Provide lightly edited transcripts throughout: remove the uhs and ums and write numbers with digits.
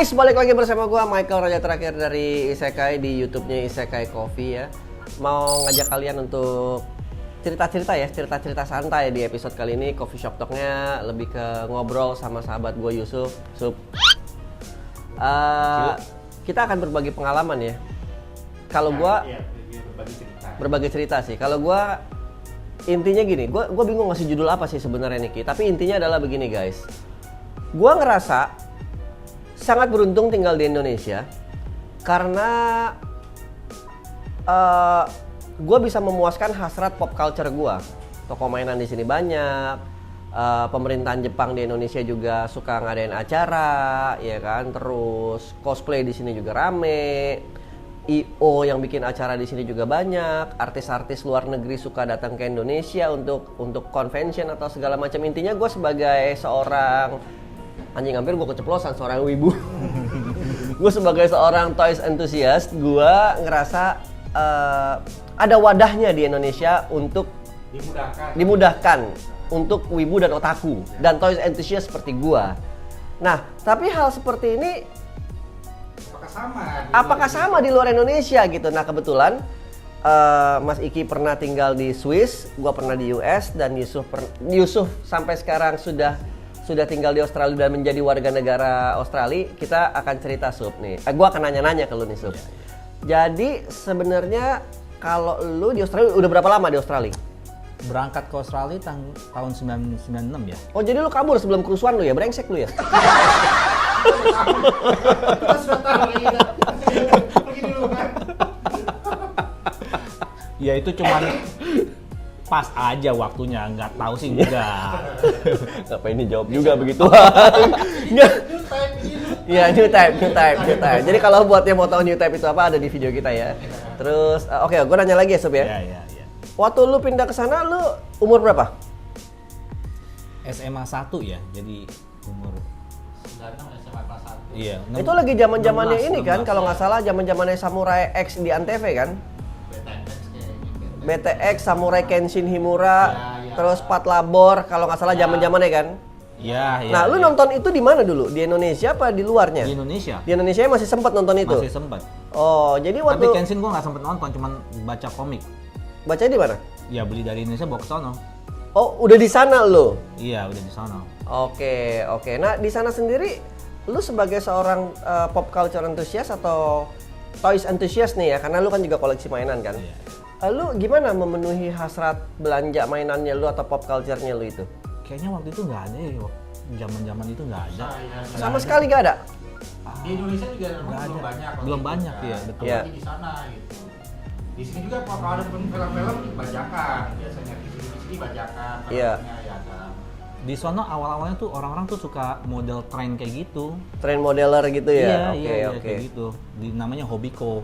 Guys, balik lagi bersama gua Michael Raja Terakhir dari Isekai di YouTube-nya Isekai Coffee ya. Mau ngajak kalian untuk cerita-cerita santai di episode kali ini. Coffee Shop Talk-nya lebih ke ngobrol sama sahabat gua Yusuf. Kita akan berbagi pengalaman ya. Kalau gua berbagi cerita sih. Kalau gua intinya gini, gua bingung ngasih judul apa sih sebenarnya Niki. Tapi intinya adalah begini guys. Gua ngerasa sangat beruntung tinggal di Indonesia karena gue bisa memuaskan hasrat pop culture gue. Toko mainan di sini banyak, pemerintahan Jepang di Indonesia juga suka ngadain acara, ya kan. Terus cosplay di sini juga rame, IO yang bikin acara di sini juga banyak, artis-artis luar negeri suka datang ke Indonesia untuk convention atau segala macam. Intinya gue sebagai seorang anjing, hampir gue keceplosan, seorang wibu. Gue sebagai seorang toys enthusiast, gue ngerasa ada wadahnya di Indonesia untuk dimudahkan untuk wibu dan otaku dan toys enthusiast seperti gue. Nah, tapi hal seperti ini apakah sama di luar Indonesia gitu? Nah, kebetulan Mas Iki pernah tinggal di Swiss, gue pernah di US, dan Yusuf sampai sekarang sudah tinggal di Australia dan menjadi warga negara Australia. Kita akan cerita Sup nih. Gue akan nanya-nanya ke lu nih Sup. Jadi sebenarnya kalau lu di Australia udah berapa lama di Australia? Berangkat ke Australia tahun 1996 ya. Oh, jadi lu kabur sebelum kerusuhan lu ya? Brengsek lu ya? Ya itu cuman pas aja waktunya, nggak tahu sih enggak. Ngapain ini jawab juga begitu? Iya, new type. Jadi kalau buat yang mau tahu new type itu apa, ada di video kita ya. Terus, oke, gue nanya lagi ya Sob ya. Iya. Waktu lu pindah ke sana, lu umur berapa? SMA 1 ya, jadi umur 96 SMA kelas 1. Iya. Itu lagi zaman-zamannya ini kan, kalau nggak salah zaman-zamannya Samurai X di Antv kan? BTX, Samurai Kenshin Himura, terus Pat Labor, kalau nggak salah zaman-zamannya kan? Iya. Nah, lu nonton itu di mana dulu? Di Indonesia apa di luarnya? Di Indonesia. Di Indonesia masih sempat nonton itu? Masih sempat. Oh, jadi waktu... Tapi Kenshin gua nggak sempet nonton, cuman baca komik. Bacanya di mana? Ya beli dari Indonesia bawa ke sono. Oh, udah di sana lo? Iya, udah di sono. Oke. Nah, di sana sendiri, lu sebagai seorang pop culture enthusiast atau toys enthusiast nih ya, karena lu kan juga koleksi mainan kan? Iya. Lu gimana memenuhi hasrat belanja mainannya lu atau pop culture-nya lu itu? Kayaknya waktu itu nggak ada ya, zaman itu nggak ada. Sama sekali nggak ada? Di Indonesia juga Nggak belum ada. banyak. Belum banyak ya, betul. Iya. Di sana gitu. Di sini juga kalau ada film-film bajakan biasanya, di sini bajakan. Iya. Ya ada. Di sono awal-awalnya tuh orang-orang tuh suka model tren kayak gitu. Tren modeler gitu ya? Iya, Oke. kayak gitu. Namanya Hobiko.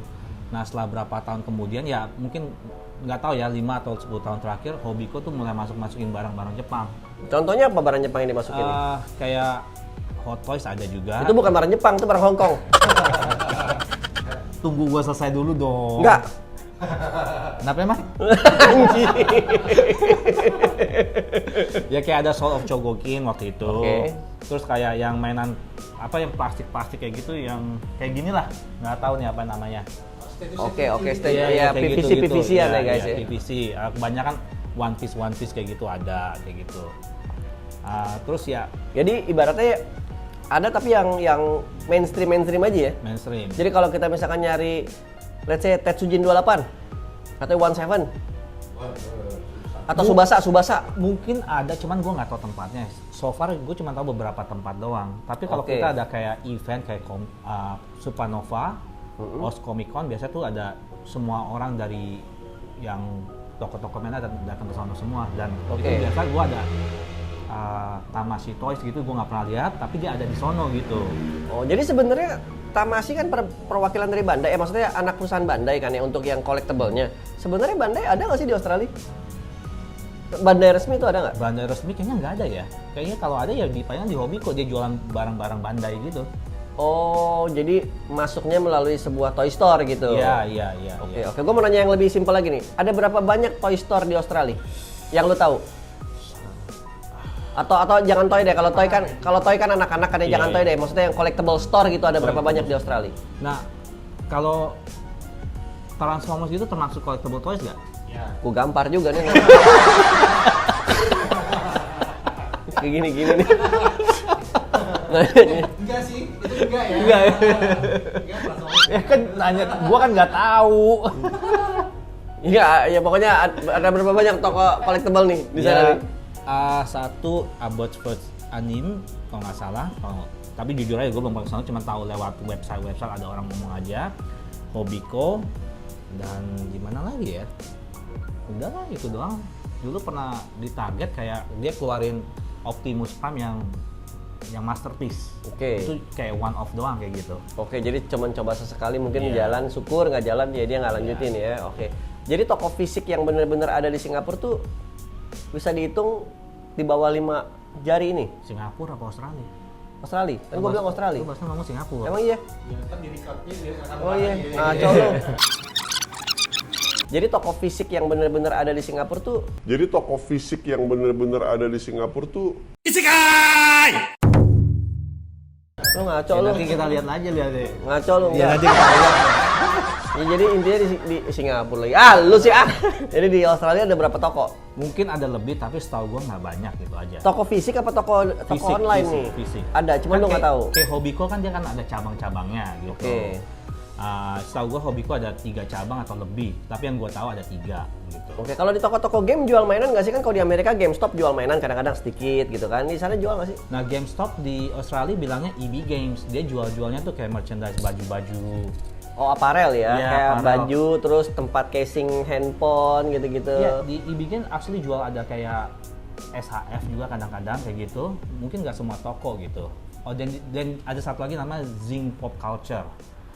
Nah, setelah berapa tahun kemudian ya mungkin nggak tahu ya 5 atau 10 tahun terakhir Hobiko tuh mulai masukin barang-barang Jepang. Contohnya apa barang Jepang yang dimasukin? Kayak Hot Toys ada juga. Itu bukan barang Jepang, itu barang Hong Kong. Tunggu gua selesai dulu dong. Enggak. Kenapa emang? Ya kayak ada Soul of Chogokin waktu itu. Oke. Terus kayak yang mainan apa yang plastik yang gitu, yang kayak gini lah, nggak tahu nih apa namanya. Oke, Iya, kayak PVC ya guys ya. PVC. Kebanyakan One Piece kayak gitu ada kayak gitu. Terus ya. Jadi ibaratnya ada tapi yang mainstream aja ya. Mainstream. Jadi kalau kita misalkan nyari, let's say Tetsujin 28 atau 17 atau Subasa. Mungkin ada, cuman gue nggak tahu tempatnya. So far gue cuma tahu beberapa tempat doang. Tapi kalau Oke. kita ada kayak event kayak Supernova, Os Comic Con, biasanya tuh ada semua orang dari yang toko-toko mainan datang ke sana semua. Dan Oke. itu biasa gue ada Tamashii Toys gitu, gue nggak pernah lihat, tapi dia ada di sono gitu. Oh, jadi sebenarnya Tamashii kan perwakilan dari Bandai, maksudnya anak perusahaan Bandai kan ya untuk yang collectible-nya. Sebenarnya Bandai ada nggak sih di Australia? Bandai resmi itu ada nggak? Bandai resmi kayaknya nggak ada ya. Kayaknya kalau ada ya palingan di Hobiko, dia jualan barang-barang Bandai gitu. Oh, jadi masuknya melalui sebuah toy store gitu? Iya. Oke. Gue mau nanya yang lebih simpel lagi nih. Ada berapa banyak toy store di Australia? Yang lu tahu? Atau jangan toy deh. Kalau toy kan anak-anak kan ya, jangan toy deh. Maksudnya yang collectible store gitu ada berapa banyak di Australia? Nah, kalau Transformers gitu termasuk collectible toys nggak? Ya. Gue gampar juga nih. Kayak gini nih. Enggak sih, itu enggak ya. Enggak ya. Enggak, langsung. Ya kan nanya, gua kan nggak tahu. Iya, ya pokoknya ada berapa banyak toko collectible nih di sana nih? Satu About First Anime kalau nggak salah. Tapi jujur aja gue belum pernah kesana, cuma tahu lewat website ada orang ngomong aja. Hobiko dan gimana lagi ya? Udah lah itu doang. Dulu pernah ditarget kayak dia keluarin Optimus Prime yang masterpiece. Oke. Itu kayak one off doang kayak gitu. Oke, jadi cuman coba sesekali mungkin Iya. jalan, syukur nggak jalan ya dia nggak lanjutin ya. Oke. Jadi toko fisik yang benar-benar ada di Singapura tuh bisa dihitung di bawah 5 jari ini. Singapura apa Australia? Australia. Kan gua bilang Australia. Lu barusan ngomong Singapura. Emang iya? Ya kan di recordnya dia akan Oh iya. Ngaco lu. Jadi toko fisik yang benar-benar ada di Singapura tuh Jadi toko fisik yang benar-benar ada di Singapura tuh lu ngaco Ya, lu. nanti kita lihat aja deh. Ngaco lu. Ya enggak. nanti kita lihat. Ya, jadi intinya di Singapura lagi. Lu sih ah. Jadi di Australia ada berapa toko? Mungkin ada lebih tapi setahu gua nggak banyak gitu aja. Toko fisik apa toko online nih? Fisik. Ada, cuman Kan lu nggak kayak- tahu. Kayak Hobiko kan dia kan ada cabang-cabangnya gitu. Oke. Setahu gua Hobiko ada 3 cabang atau lebih, tapi yang gua tahu ada 3 gitu. Oke, kalau di toko-toko game jual mainan nggak sih? Kan kalau di Amerika GameStop jual mainan kadang-kadang sedikit gitu kan. Di sana jual nggak sih? Nah, GameStop di Australia bilangnya EB Games. Dia jual-jualnya tuh kayak merchandise baju-baju. Oh, apparel ya, Iya, kayak apparel. baju, terus tempat casing handphone gitu-gitu. Iya, di EB Games asli jual ada kayak SHF juga kadang-kadang kayak gitu. Mungkin nggak semua toko gitu. Oh, dan ada satu lagi namanya Zing Pop Culture.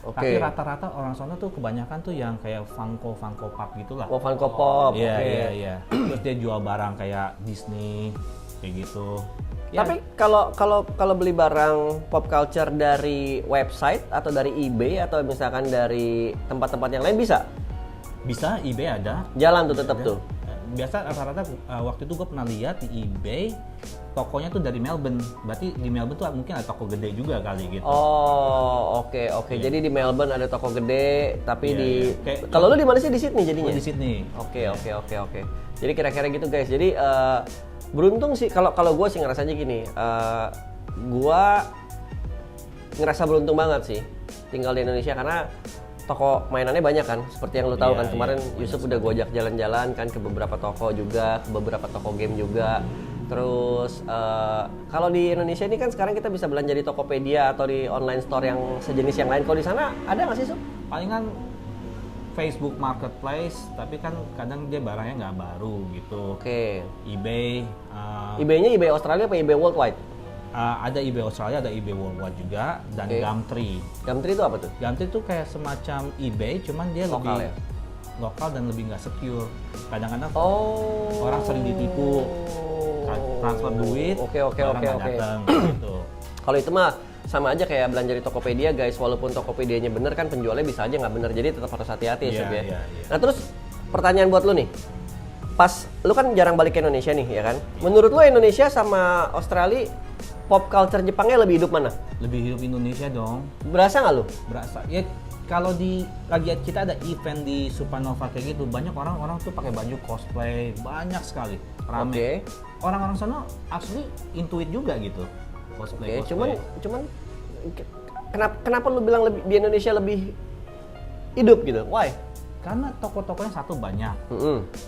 Oke. Tapi rata-rata orang sana tuh kebanyakan tuh yang kayak Funko Pop gitulah. Oh, Funko Pop. Iya, oke. iya. Terus dia jual barang kayak Disney kayak gitu. Ya, Tapi kalau beli barang pop culture dari website atau dari eBay atau misalkan dari tempat-tempat yang lain bisa? bisa eBay ada. Jalan tuh tetap tuh. Biasa rata-rata waktu itu gue pernah lihat di eBay tokonya tuh dari Melbourne. Berarti di Melbourne tuh mungkin ada toko gede juga kali gitu. Oh, oke. Jadi di Melbourne ada toko gede, tapi Iya, di iya. Kayak- kalau lu di mana sih? Di Sydney jadinya? Di Sydney. Oke. Jadi kira-kira gitu guys. Jadi beruntung sih kalau gue sih ngerasanya gini. Gue ngerasa beruntung banget sih tinggal di Indonesia karena toko mainannya banyak kan. Seperti yang lu tahu Iya, kan kemarin iya, Yusuf udah gue ajak jalan-jalan kan ke beberapa toko juga, ke beberapa toko game juga. Terus kalau di Indonesia ini kan sekarang kita bisa belanja di Tokopedia atau di online store yang sejenis yang lain. Kalau di sana ada nggak sih, Sup? Palingan Facebook Marketplace, tapi kan kadang dia barangnya nggak baru gitu. Oke. eBay, eBay-nya eBay Australia apa eBay Worldwide? ada eBay Australia, ada eBay Worldwide juga, dan Oke. Gumtree. Gumtree itu apa tuh? Gumtree itu kayak semacam eBay, cuman dia Lokal lebih ya? lokal dan lebih nggak secure. Kadang-kadang Oh. orang sering ditipu, transfer duit, Oke. barang nggak datang, gitu. Kalau itu mah sama aja kayak belanja di Tokopedia guys, walaupun Tokopedianya bener kan penjualnya bisa aja nggak bener, jadi tetap harus hati-hati ya, Iya, Sob, ya. iya. Nah terus pertanyaan buat lu nih, pas lu kan jarang balik ke Indonesia nih ya kan, menurut lu Indonesia sama Australia pop culture Jepangnya lebih hidup mana? Lebih hidup Indonesia dong, Berasa nggak lu? berasa. Ya kalau lagi kita ada event di Supernova kayak gitu, banyak orang tuh pakai baju cosplay, banyak sekali, rame. Oke. Orang-orang sana asli intuit juga gitu, cosplay. Oke, cuman kenapa lu bilang di Indonesia lebih hidup gitu? Why? Karena toko-tokonya satu banyak.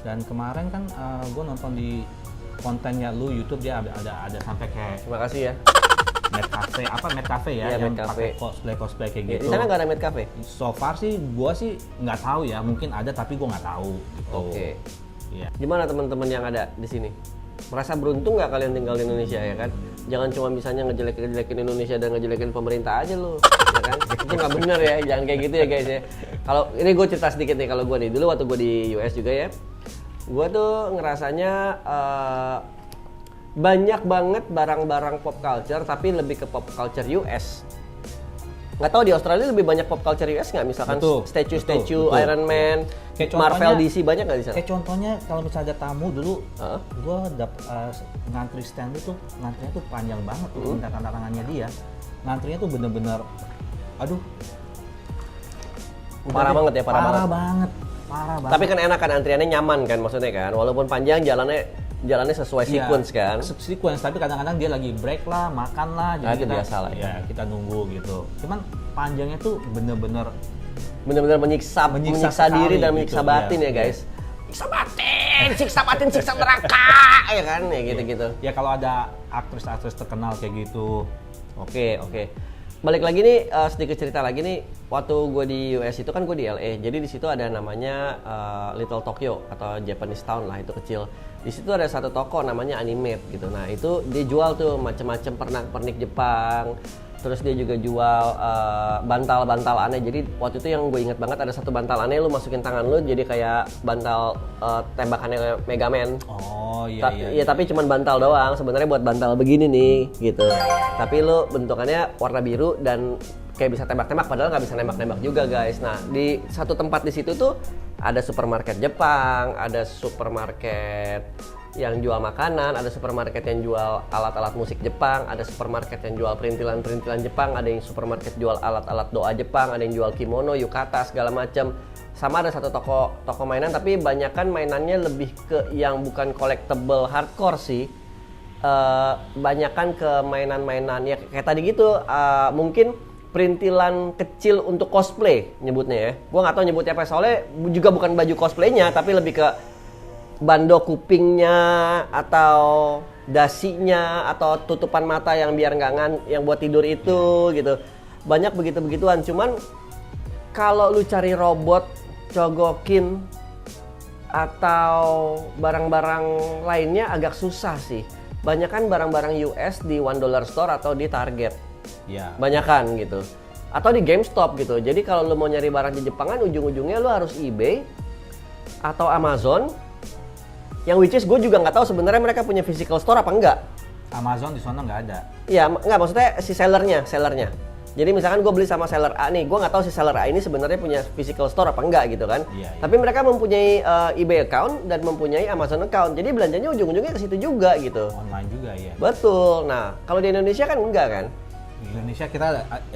Dan kemarin kan gue nonton di kontennya lu YouTube, dia ada sampai kayak Terima kasih ya. Maid Cafe Iya, yang Maid pakai Cafe. cosplay kayak Di gitu. sana nggak ada Maid Cafe? So far sih gue sih nggak tahu ya, mungkin ada tapi gue nggak tahu gitu. Oke. Iya. Gimana teman-teman yang ada di sini? Merasa beruntung nggak kalian tinggal di Indonesia ya kan? Jangan cuma misalnya ngejelek-jelekin Indonesia dan ngejelekin pemerintah aja lu, ya kan? Itu nggak bener ya, jangan kayak gitu ya guys ya. Kalau ini gue cerita sedikit nih, kalau gue nih dulu waktu gue di US juga ya, gue tuh ngerasanya banyak banget barang-barang pop culture tapi lebih ke pop culture US. nggak tahu di Australia lebih banyak pop culture US nggak? Misalkan Betul, statue betul. Iron Man, Kayak Marvel, contohnya- DC banyak nggak di sana? Kayak contohnya kalau misalnya ada tamu dulu, Heeh. gue ngantri stand itu ngantrinya tuh panjang banget tuh minta tanda tangannya dia. Ngantrinya tuh bener-bener, aduh. Udah Parah deh, banget ya, parah banget. banget. Parah banget. Tapi kan enak kan antriannya nyaman kan maksudnya kan, walaupun panjang jalannya sesuai Iya, sequence kan. Sequence, tapi kadang-kadang dia lagi break lah, makan lah, jadi Itu kita biasa lah ya. ya kita nunggu gitu. Cuman panjangnya tuh bener-bener Bener-bener menyiksa Menyiksa diri sekali dan gitu, menyiksa iya, batin ya iya. guys. Siksa batin, siksa neraka, ya kan, ya gitu-gitu. ya kalau ada aktris-aktris terkenal kayak gitu. Oke. Balik lagi nih, sedikit cerita lagi nih. Waktu gue di US itu kan gue di LA. Jadi di situ ada namanya Little Tokyo atau Japanese Town lah, itu kecil. Di situ ada satu toko namanya Animate gitu. Nah itu dia jual tuh macam-macam pernak-pernik Jepang. Terus dia juga jual bantal-bantal aneh. Jadi waktu itu yang gue inget banget ada satu bantal aneh, lu masukin tangan lu jadi kayak bantal tembakannya Mega Man. Oh iya Iya, tapi cuman bantal doang. Sebenarnya buat bantal begini nih, gitu. Tapi lu bentukannya warna biru dan kayak bisa tembak-tembak, padahal nggak bisa nembak-nembak juga, guys. Nah, di satu tempat di situ tuh ada supermarket Jepang, ada supermarket yang jual makanan, ada supermarket yang jual alat-alat musik Jepang, ada supermarket yang jual perintilan-perintilan Jepang, ada yang supermarket jual alat-alat doa Jepang, ada yang jual kimono, yukata, segala macam. Sama ada satu toko mainan, tapi banyakan mainannya lebih ke yang bukan collectible hardcore sih. Banyakan ke mainan-mainan ya kayak tadi gitu, mungkin perintilan kecil untuk cosplay nyebutnya ya. Gua nggak tahu nyebutnya apa, soalnya juga bukan baju cosplaynya, tapi lebih ke bando kupingnya atau dasinya atau tutupan mata yang biar nggak yang buat tidur itu gitu. Banyak begitu-begituan. Cuman kalau lu cari robot cogokin atau barang-barang lainnya agak susah sih. Banyakan barang-barang US di $1 store atau di Target. Iya. Banyakan gitu. Atau di GameStop gitu. Jadi kalau lu mau nyari barang di Jepangan, ujung-ujungnya lu harus eBay atau Amazon. Yang which is gue juga nggak tahu sebenarnya mereka punya physical store apa enggak. Amazon di sana nggak ada. Iya, nggak, maksudnya si sellernya. Jadi misalkan gue beli sama seller A nih, gue nggak tahu si seller A ini sebenarnya punya physical store apa enggak gitu kan. Iya. Tapi mereka mempunyai eBay account dan mempunyai Amazon account. Jadi belanjanya ujung-ujungnya ke situ juga gitu. Online juga ya. Betul. Nah, kalau di Indonesia kan enggak kan. Di Indonesia kita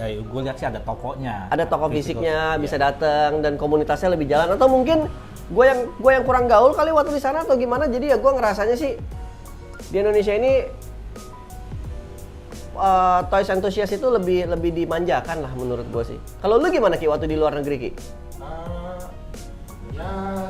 gue lihat sih ada tokonya. Ada toko Physical, fisiknya, iya. bisa datang dan komunitasnya lebih jalan. Atau mungkin gue yang kurang gaul kali waktu di sana atau gimana. Jadi ya gue ngerasanya sih di Indonesia ini toys enthusiast itu lebih dimanjakan lah menurut gue sih. Kalau lu gimana Ki waktu di luar negeri Ki? Ya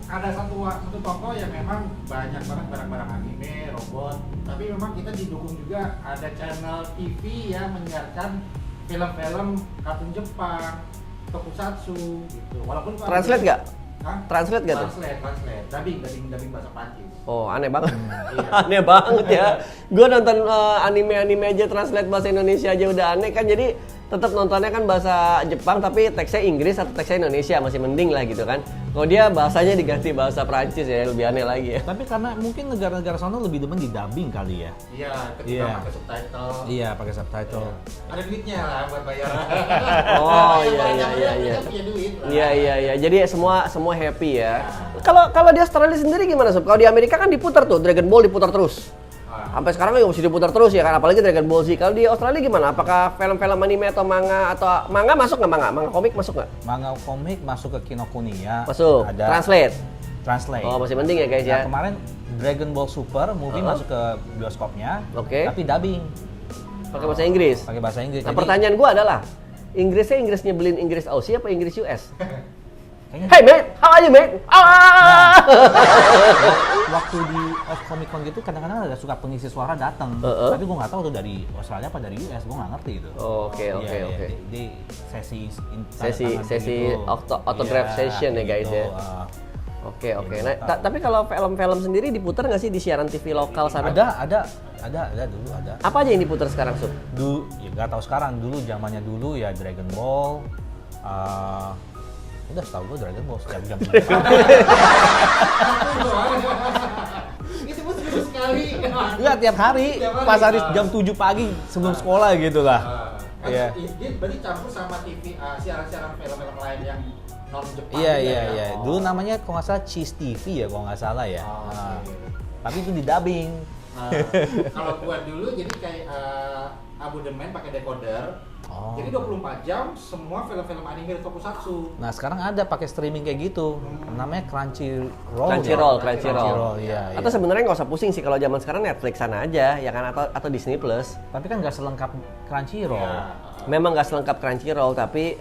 ada satu toko yang memang banyak banget barang-barang anime, robot. Tapi memang kita didukung juga ada channel TV yang menyiarkan film-film kartun Jepang, tokusatsu gitu. Walaupun Translate nggak? Hah? Translate nggak tuh? Translate. Dubbing bahasa Prancis. Oh, aneh banget. Iya. Aneh banget ya. Gue nonton anime-anime aja translate bahasa Indonesia aja udah aneh kan. Jadi tetap nontonnya kan bahasa Jepang tapi teksnya Inggris atau teksnya Indonesia masih mending lah gitu kan. Kalau dia bahasanya diganti bahasa Prancis ya lebih aneh lagi ya. Tapi karena mungkin negara-negara sana lebih demen di dubbing kali ya. Iya, ketika Iya. pakai subtitle. Iya, pakai subtitle. Ada duitnya lah buat bayar. Oh, iya. Kita punya duit. lah. Iya. Jadi semua happy ya. Kalau di Australia sendiri gimana Sob? Kalau di Amerika kan diputar tuh Dragon Ball diputar terus. Sampai sekarang juga masih diputar terus ya kan, apalagi Dragon Ball Z. Kalau di Australia gimana? Apakah film-film anime atau manga masuk nggak manga? Manga komik masuk nggak? Manga komik masuk ke Kinokuniya. Masuk. Ada Translate. Oh, masih penting ya guys ya. Nah, kemarin Dragon Ball Super movie masuk ke bioskopnya. Oke. Tapi dubbing Pakai bahasa Inggris. pakai bahasa Inggris. Nah, Jadi, pertanyaan gua adalah Inggris nyebelin Inggris Aussie apa Inggris US? kayaknya Hey mate, how are you mate? waktu di Comic Con gitu kadang-kadang ada suka pengisi suara datang. Tapi gue nggak tahu tuh dari Australia apa dari US, gue nggak ngerti itu. Oke. Di sesi Sesi autograph session ya guys ya. Oke. Nah, tapi kalau film-film sendiri diputar nggak sih di siaran TV lokal sana? Ada dulu ada. Apa aja yang diputar sekarang, Sob? Dulu ya nggak tahu sekarang, dulu zamannya dulu ya Dragon Ball. Udah setahu gue Dragon Ball setiap jam. Itu pun seminggu sekali. Enggak tiap hari, pas hari jam 7 pagi sebelum sekolah gitu lah. Iya. Dia berarti campur sama TV, siaran-siaran film-film lain yang non Jepang. Iya juga iya ya? iya. Oh. Dulu namanya kalau nggak salah Cheese TV ya kalau nggak salah ya. Oh, Nah, oke. tapi itu di dubbing. Nah, kalau gua dulu jadi kayak abodemen pakai decoder. Oh. Jadi 24 jam semua film-film anime tokusatsu. Nah sekarang ada pakai streaming kayak gitu. Namanya Crunchyroll. Crunchyroll, ya? Crunchyroll. Iya. Atau sebenarnya nggak usah pusing sih kalau zaman sekarang Netflix sana aja, ya kan, atau Disney Plus. Tapi kan nggak selengkap Crunchyroll. Ya. Memang nggak selengkap Crunchyroll, tapi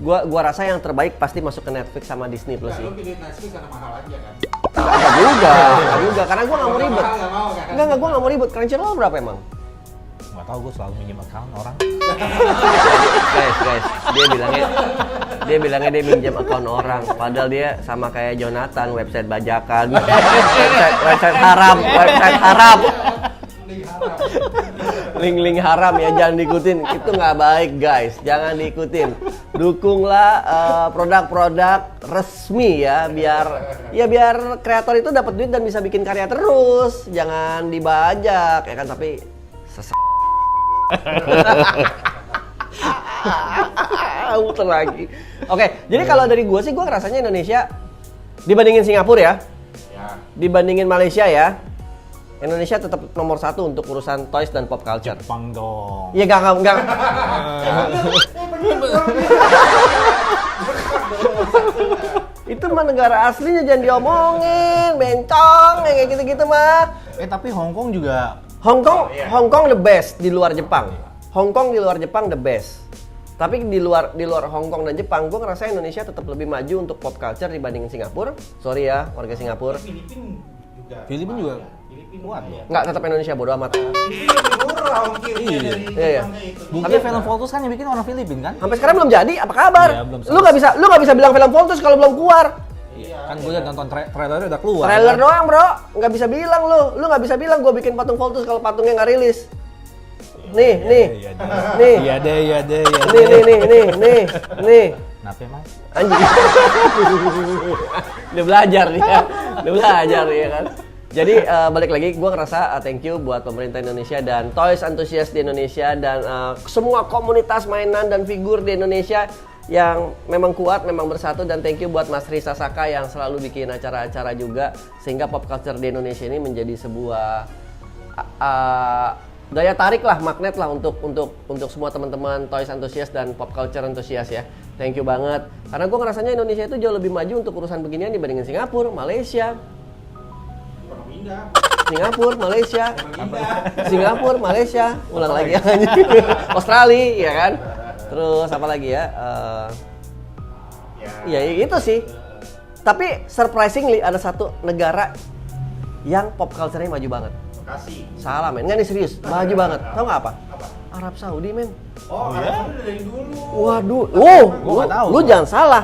gua rasa yang terbaik pasti masuk ke Netflix sama Disney Plus Nah, sih. lu pilih Netflix karena mahal aja kan? Enggak juga, karena gua nggak mau ribet. Mahal nggak mau kan? Enggak, gua nggak mau ribet. Crunchyroll berapa emang? Nggak tahu, gue selalu minjem account orang. Guys, dia bilangnya dia minjem akun orang, padahal dia sama kayak Jonathan, website bajakan, website haram, Link haram. link haram ya, jangan diikutin, itu nggak baik guys, jangan diikutin. Dukunglah produk-produk resmi ya, biar kreator itu dapat duit dan bisa bikin karya terus, jangan dibajak ya kan, tapi muter lagi. Oke, jadi kalau dari gue sih, gue ngerasanya Indonesia dibandingin Singapura ya, Ya. dibandingin Malaysia ya, Indonesia tetap nomor 1 untuk urusan toys dan pop culture. Jepang dong. Iya, enggak. Itu mah negara aslinya, jangan diomongin, bencong, kayak gitu-gitu mah. Tapi Hong Kong juga. Hong Kong, Oh, iya. Hong Kong the best di luar Jepang. Hong Kong di luar Jepang the best. Tapi di luar Hong Kong dan Jepang, gue ngerasa Indonesia tetap lebih maju untuk pop culture dibandingin Singapura. Sorry ya, warga Singapura. Filipina juga Filipina kuat ya. loh. Nggak, tetap Indonesia bodo amat. Filipina lebih murah ongkirnya Iya. dari Iya. Jepangnya itu. Bukti film Voltus kan yang bikin orang Filipina kan? Sampai sekarang belum jadi, apa kabar? Iya, belum Lu nggak bisa bilang film Voltus kalau belum keluar. Iya. Kan gue liat nonton trailernya udah keluar. Trailer kan? doang bro, nggak bisa bilang lu nggak bisa bilang gue bikin patung Voltus kalau patungnya nggak rilis. Nih, Iya deh. nih. Kenapa emang? Anjing. Udah belajar dia kan. Jadi balik lagi, gue ngerasa thank you buat pemerintah Indonesia dan toys enthusiast di Indonesia dan semua komunitas mainan dan figur di Indonesia yang memang kuat, memang bersatu, dan thank you buat Mas Risa Saka yang selalu bikin acara-acara juga sehingga pop culture di Indonesia ini menjadi sebuah daya tarik lah, magnet lah untuk semua teman-teman toys enthusiast dan pop culture enthusiast ya. Thank you banget. Karena gue ngerasanya Indonesia itu jauh lebih maju untuk urusan beginian dibandingin Singapura, Malaysia. Singapura, Malaysia, ulang lagi ya. Australia, ya kan? Terus apa lagi ya? Ya itu sih. Tapi surprisingly ada satu negara yang pop culture-nya maju banget. Bekasi. Salah men, nggak nih serius, maju banget. Tahu nggak apa? Arab Saudi men. Oh, ya? Dari dulu. Waduh, Gua nggak tahu. lu jangan salah.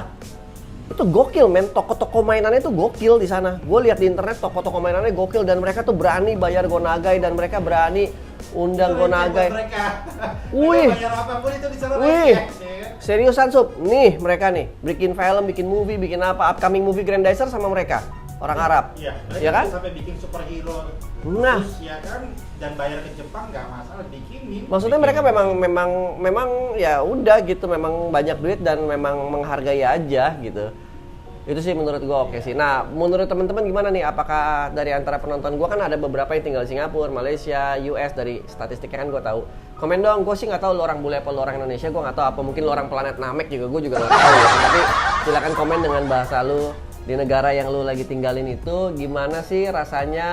Itu gokil men, toko-toko mainannya itu gokil di sana. Gue lihat di internet toko-toko mainannya gokil dan mereka tuh berani bayar Gonagai dan mereka berani undang Gonagai. Wih. Bayar apapun itu di sana Wih, receh, ya. seriusan Sup, nih mereka nih bikin film, bikin movie, bikin apa, upcoming movie Grandizer sama mereka orang Arab, Iya, mereka ya kan? sampai bikin superhero. Nah. Terus ya kan, dan bayar ke Jepang nggak masalah, bikinin. Maksudnya mereka memang ya udah gitu, memang banyak duit dan memang menghargai aja gitu. Itu sih menurut gua oke sih. Nah, menurut teman-teman gimana nih? Apakah dari antara penonton gua kan ada beberapa yang tinggal di Singapura, Malaysia, US, dari statistiknya kan gua tahu. Komen dong, gua sih nggak tahu lu orang bule apa lu orang Indonesia, gua nggak tahu, apa mungkin lu orang planet Namek juga, gua juga nggak tahu ya. Tapi silakan komen dengan bahasa lu di negara yang lu lagi tinggalin itu, gimana sih rasanya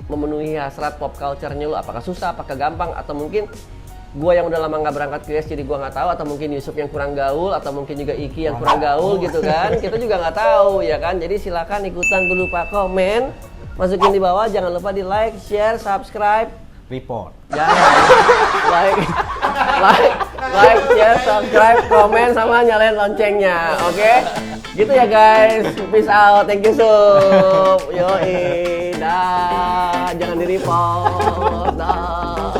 memenuhi hasrat pop culture-nya lu? Apakah susah, apakah gampang, atau mungkin gua yang udah lama nggak berangkat ke US jadi gua nggak tahu, atau mungkin Yusuf yang kurang gaul, atau mungkin juga Iki yang kurang gaul gitu kan, kita juga nggak tahu ya kan. Jadi silakan ikutan, gue lupa komen, masukin di bawah, jangan lupa di like, share, subscribe, Report. jangan like, share, subscribe, komen, sama nyalain loncengnya, oke? Gitu ya guys, peace out, thank you Sup, yoi, dah, jangan di report, dah.